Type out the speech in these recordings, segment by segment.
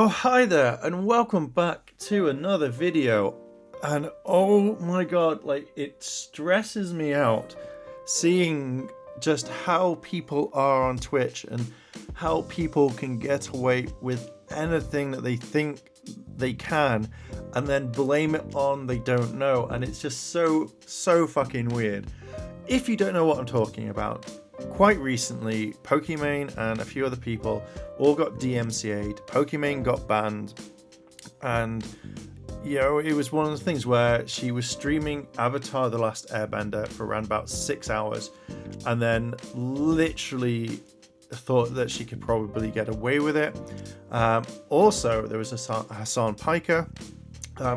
Oh, hi there, and welcome back to another video. And oh my god, like, it stresses me out seeing just how people are on Twitch and how people can get away with anything that they think they can and then blame it on they don't know. And it's just so fucking weird. If you don't know what I'm talking about, quite recently, Pokimane and a few other people all got DMCAed. Pokimane got banned, and it was one of the things where she was streaming Avatar: The Last Airbender for around about 6 hours, and then literally thought that she could probably get away with it. Also, there was Hasan Piker.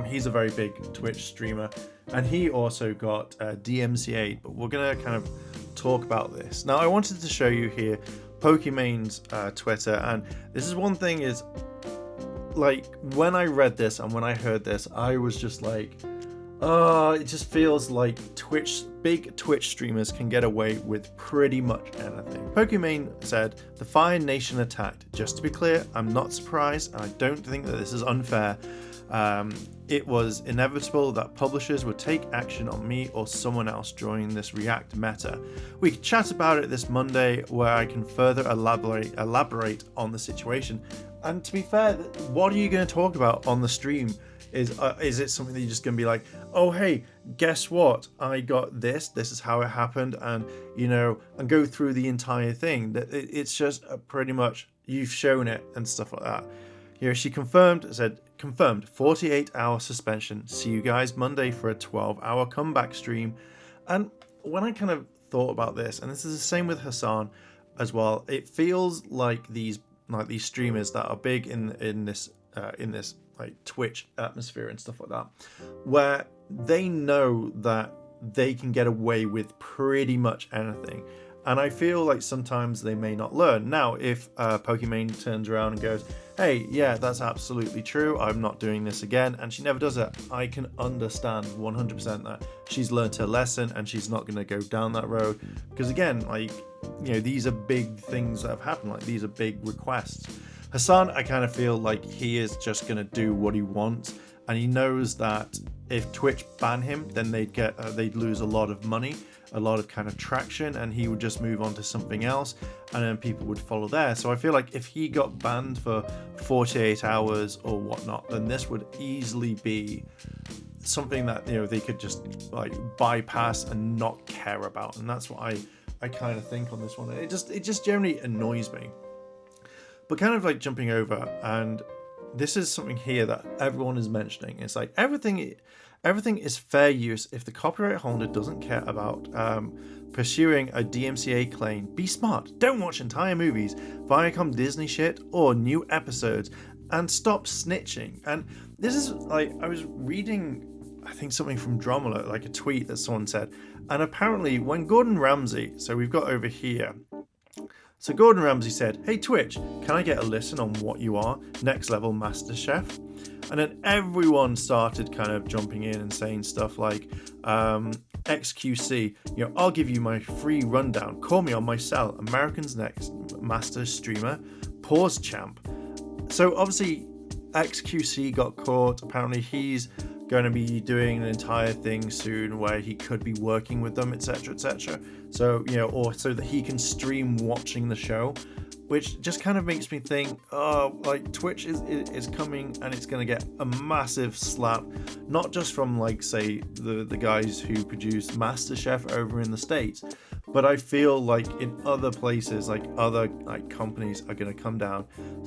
He's a very big Twitch streamer, and he also got DMCAed, but we're gonna kind of talk about this. Now, I wanted to show you here Pokimane's Twitter, and this is one thing is, like, when I read this and when I heard this, I was just like, it just feels like big Twitch streamers can get away with pretty much anything. Pokimane said, "The Fire Nation attacked. Just to be clear, I'm not surprised, and I don't think that this is unfair. It was inevitable that publishers would take action on me or someone else during this React meta. We can chat about it this Monday, where I can further elaborate on the situation." And to be fair, what are you going to talk about on the stream? Is it something that you're just going to be like, oh hey, guess what? I got this. This is how it happened, and and go through the entire thing. It's just pretty much you've shown it and stuff like that. She confirmed 48-hour suspension. See you guys Monday for a 12-hour comeback stream. And when I kind of thought about this, and this is the same with Hasan as well, it feels like these streamers that are big in this like Twitch atmosphere and stuff like that, where they know that they can get away with pretty much anything. And I feel like sometimes they may not learn. Now, if Pokimane turns around and goes, hey, yeah, that's absolutely true, I'm not doing this again, and she never does it, I can understand 100% that she's learned her lesson and she's not going to go down that road. Because again, these are big things that have happened, like these are big requests. Hasan, I kind of feel like he is just going to do what he wants, and he knows that if Twitch ban him, then they'd lose a lot of money, a lot of kind of traction, and he would just move on to something else, and then people would follow there. So I feel like if he got banned for 48 hours or whatnot, then this would easily be something that they could just like bypass and not care about. And that's what I kind of think on this one. It just generally annoys me. But kind of like jumping over, and this is something here that everyone is mentioning. It's like everything is fair use if the copyright holder doesn't care about pursuing a DMCA claim. Be smart. Don't watch entire movies, Viacom Disney shit, or new episodes, and stop snitching. And this is like, I was reading, I think something from Dromula, like a tweet that someone said, and apparently when Gordon Ramsay, so we've got over here, so Gordon Ramsay said, "Hey Twitch, can I get a listen on what you are? Next level Master Chef?" And then everyone started kind of jumping in and saying stuff like, XQC, I'll give you my free rundown. Call me on my cell. American's Next Master Streamer. Pause champ. So obviously XQC got caught. Apparently he's going to be doing an entire thing soon where he could be working with them, etc. So or so that he can stream watching the show, which just kind of makes me think, like Twitch is coming, and it's going to get a massive slap, not just from like say the guys who produce MasterChef over in the States, but I feel like in other places, like other like companies are going to come down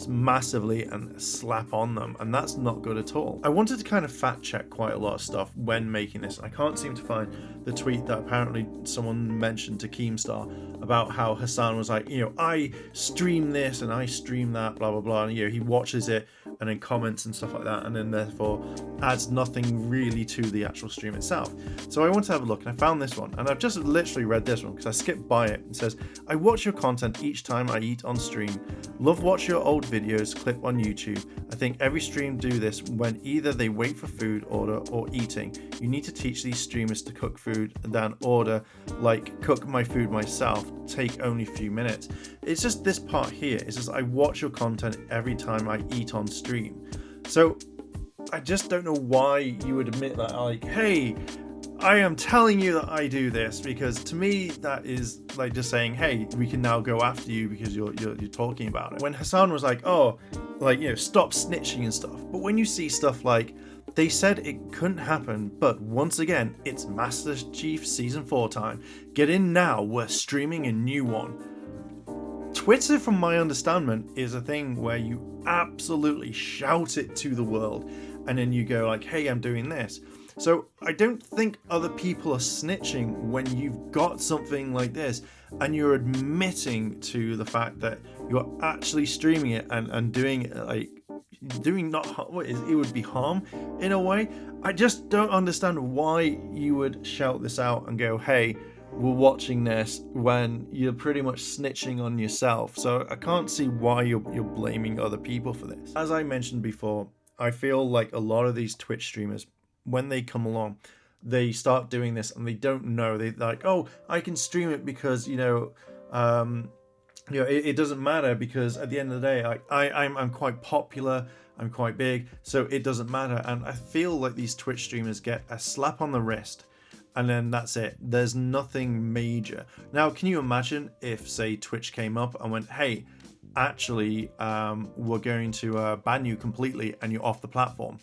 massively and slap on them, and that's not good at all. I wanted to kind of fact check quite a lot of stuff when making this. I can't seem to find the tweet that apparently someone mentioned to Keemstar about how Hasan was like, I stream this and I stream that, blah blah blah, and he watches it and then comments and stuff like that, and then therefore adds nothing really to the actual stream itself. So I want to have a look, and I found this one, and I've just literally read this one because I skipped by it. It says, "I watch your content each time I eat on stream. Love watch your old videos clip on YouTube. I think every stream do this when either they wait for food order or eating. You need to teach these streamers to cook food and then order, like cook my food myself, take only a few minutes." It's just this part here. It says, "I watch your content every time I eat on stream. stream. So I just don't know why you would admit that, like, hey, I am telling you that I do this, because to me that is like just saying, hey, we can now go after you because you're talking about it. When Hasan was like, oh, like, you know, stop snitching and stuff, but when you see stuff like, they said it couldn't happen, but once again, it's Master Chief Season 4 time. Get in now, we're streaming a new one. Twitter, from my understanding, is a thing where you absolutely shout it to the world, and then you go like, hey, I'm doing this. So I don't think other people are snitching when you've got something like this and you're admitting to the fact that you're actually streaming it and doing it, like doing not what is it would be harm in a way. I just don't understand why you would shout this out and go, hey, we're watching this, when you're pretty much snitching on yourself. So I can't see why you're blaming other people for this. As I mentioned before, I feel like a lot of these Twitch streamers, when they come along, they start doing this and they don't know. They're like, oh, I can stream it because, it doesn't matter, because at the end of the day, I'm quite popular, I'm quite big, so it doesn't matter. And I feel like these Twitch streamers get a slap on the wrist and then that's it. There's nothing major. Now, can you imagine if, say, Twitch came up and went, hey, actually, we're going to ban you completely and you're off the platform?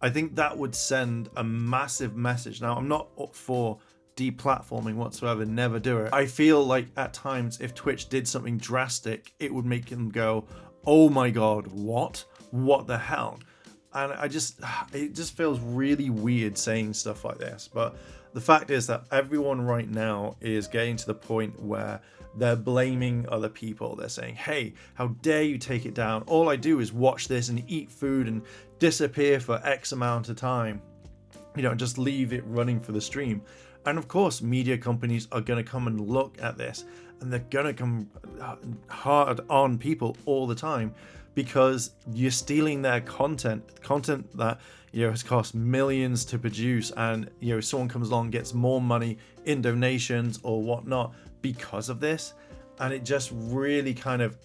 I think that would send a massive message. Now, I'm not up for deplatforming whatsoever, never do it. I feel like at times if Twitch did something drastic, it would make them go, oh my god, what the hell? And it just feels really weird saying stuff like this. But the fact is that everyone right now is getting to the point where they're blaming other people. They're saying, hey, how dare you take it down? All I do is watch this and eat food and disappear for X amount of time, just leave it running for the stream. And of course, media companies are going to come and look at this, and they're going to come hard on people all the time, because you're stealing their content that has cost millions to produce, and someone comes along and gets more money in donations or whatnot because of this. And it just really kind of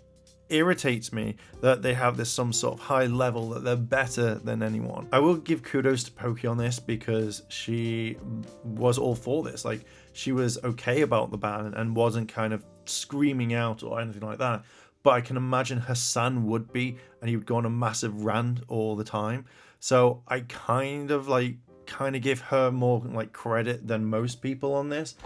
irritates me that they have this some sort of high level that they're better than anyone. I will give kudos to Poki on this, because she was all for this. Like, she was okay about the ban and wasn't kind of screaming out or anything like that. But I can imagine Hasan would be, and he would go on a massive rant all the time. So I kind of give her more like credit than most people on this.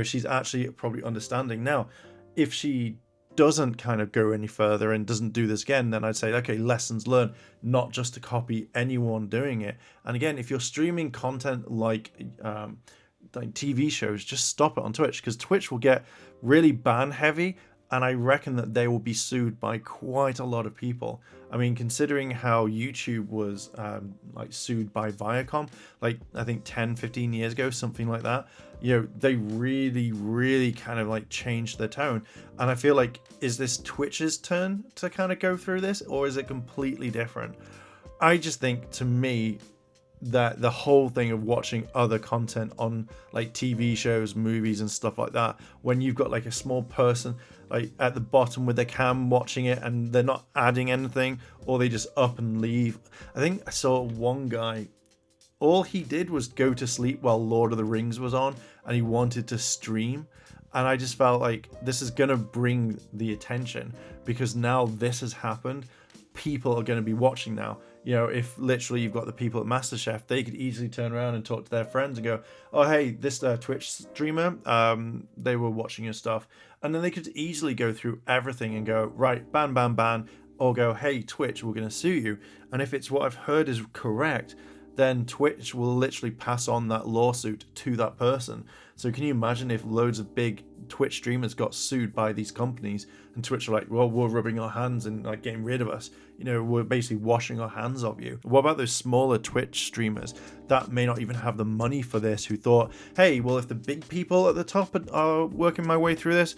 She's actually probably understanding. Now, if she doesn't kind of go any further and doesn't do this again, then I'd say, okay, lessons learned, not just to copy anyone doing it. And again, if you're streaming content like TV shows, just stop it on Twitch, because Twitch will get really ban heavy, and I reckon that they will be sued by quite a lot of people. I mean, considering how YouTube was sued by Viacom, I think 10-15 years ago, something like that, they really kind of changed their tone. And I feel like, is this Twitch's turn to kind of go through this, or is it completely different? I just think, to me, that the whole thing of watching other content on TV shows, movies and stuff like that, when you've got a small person at the bottom with their cam watching it and they're not adding anything, or they just up and leave. I think I saw one guy, all he did was go to sleep while Lord of the Rings was on, and he wanted to stream. And I just felt like this is going to bring the attention, because now this has happened. People are going to be watching now. If literally you've got the people at MasterChef, they could easily turn around and talk to their friends and go, oh, hey, this Twitch streamer, they were watching your stuff. And then they could easily go through everything and go, right, ban, or go, hey, Twitch, we're going to sue you. And if it's what I've heard is correct, then Twitch will literally pass on that lawsuit to that person. So can you imagine if loads of big Twitch streamers got sued by these companies, and Twitch are like, well, we're rubbing our hands and getting rid of us. We're basically washing our hands of you. What about those smaller Twitch streamers that may not even have the money for this, who thought, hey, well, if the big people at the top are working my way through this,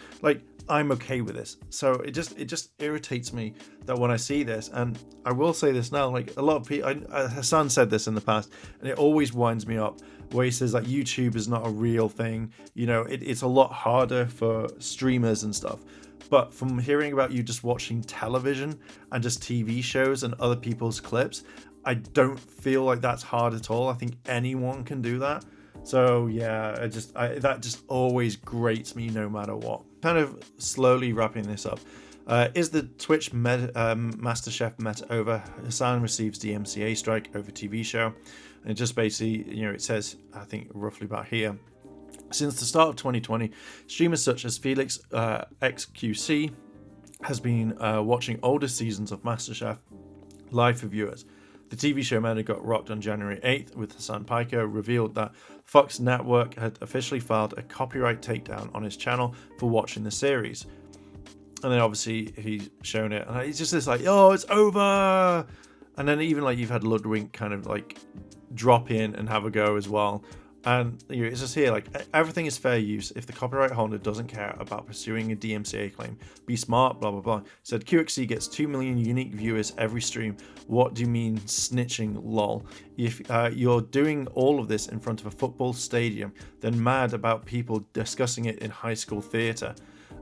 I'm okay with this. So it just irritates me that when I see this, and I will say this now, a lot of people, Hasan said this in the past, and it always winds me up, where he says YouTube is not a real thing. It's a lot harder for streamers and stuff. But from hearing about you just watching television and just TV shows and other people's clips, I don't feel like that's hard at all. I think anyone can do that. So yeah, that just always grates me no matter what. Kind of slowly wrapping this up. Is the Twitch MasterChef meta over? Hasan receives DMCA strike over TV show. And it just basically, you know, it says, I think roughly about here, since the start of 2020, streamers such as Felix XQC has been watching older seasons of MasterChef live for viewers. The TV show meta got rocked on January 8th with Hasan Piker revealed that Fox Network had officially filed a copyright takedown on his channel for watching the series. And then obviously he's shown it, and it's just this like, oh, it's over. And then even like you've had Ludwig kind of like drop in and have a go as well. And you know, it's just here, like, everything is fair use if the copyright holder doesn't care about pursuing a DMCA claim. Be smart, blah, blah, blah. Said QXC gets 2 million unique viewers every stream. What do you mean snitching, lol? If you're doing all of this in front of a football stadium, then mad about people discussing it in high school theatre.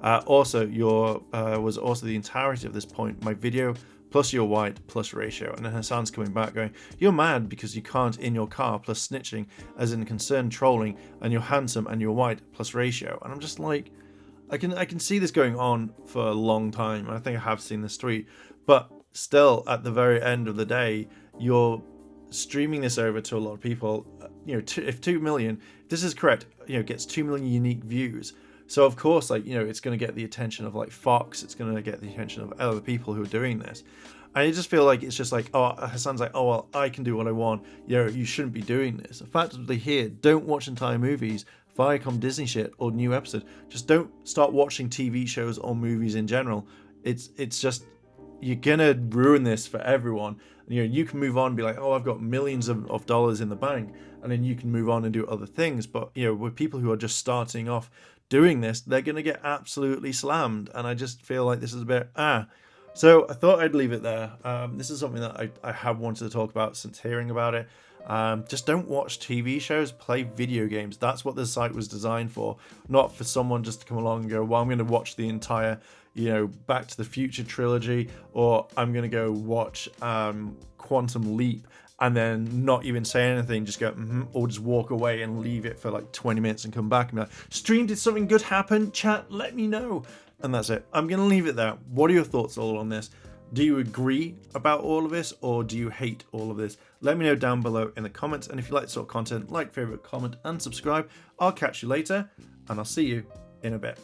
Also, was also the entirety of this point, my video plus you're white plus ratio. And then Hasan's coming back going, you're mad because you can't in your car plus snitching as in concerned trolling, and you're handsome and you're white plus ratio. And I'm just like, I can see this going on for a long time. I think I have seen this tweet, but still at the very end of the day, you're streaming this over to a lot of people. You know, if 2 million, if this is correct, you know, gets 2 million unique views. So of course, like, you know, it's going to get the attention of like Fox. It's going to get the attention of other people who are doing this. And I just feel like it's just like, oh, Hasan's like, oh, well, I can do what I want. You know, you shouldn't be doing this. Effectively here, don't watch entire movies, Viacom Disney shit, or new episodes. Just don't start watching TV shows or movies in general. It's just, you're going to ruin this for everyone. You know, you can move on and be like, oh, I've got millions of dollars in the bank. And then you can move on and do other things. But, you know, with people who are just starting off doing this, they're going to get absolutely slammed. And I just feel like this is a bit, So I thought I'd leave it there. This is something that I have wanted to talk about since hearing about it. Just don't watch TV shows, play video games. That's what this site was designed for. Not for someone just to come along and go, well, I'm going to watch the entire, you know, Back to the Future trilogy, or I'm going to go watch Quantum Leap, and then not even say anything, just go, or just walk away and leave it for like 20 minutes and come back and be like, stream, did something good happen? Chat, let me know. And that's it. I'm going to leave it there. What are your thoughts all on this? Do you agree about all of this, or do you hate all of this? Let me know down below in the comments. And if you like this sort of content, like, favorite, comment, and subscribe. I'll catch you later, and I'll see you in a bit.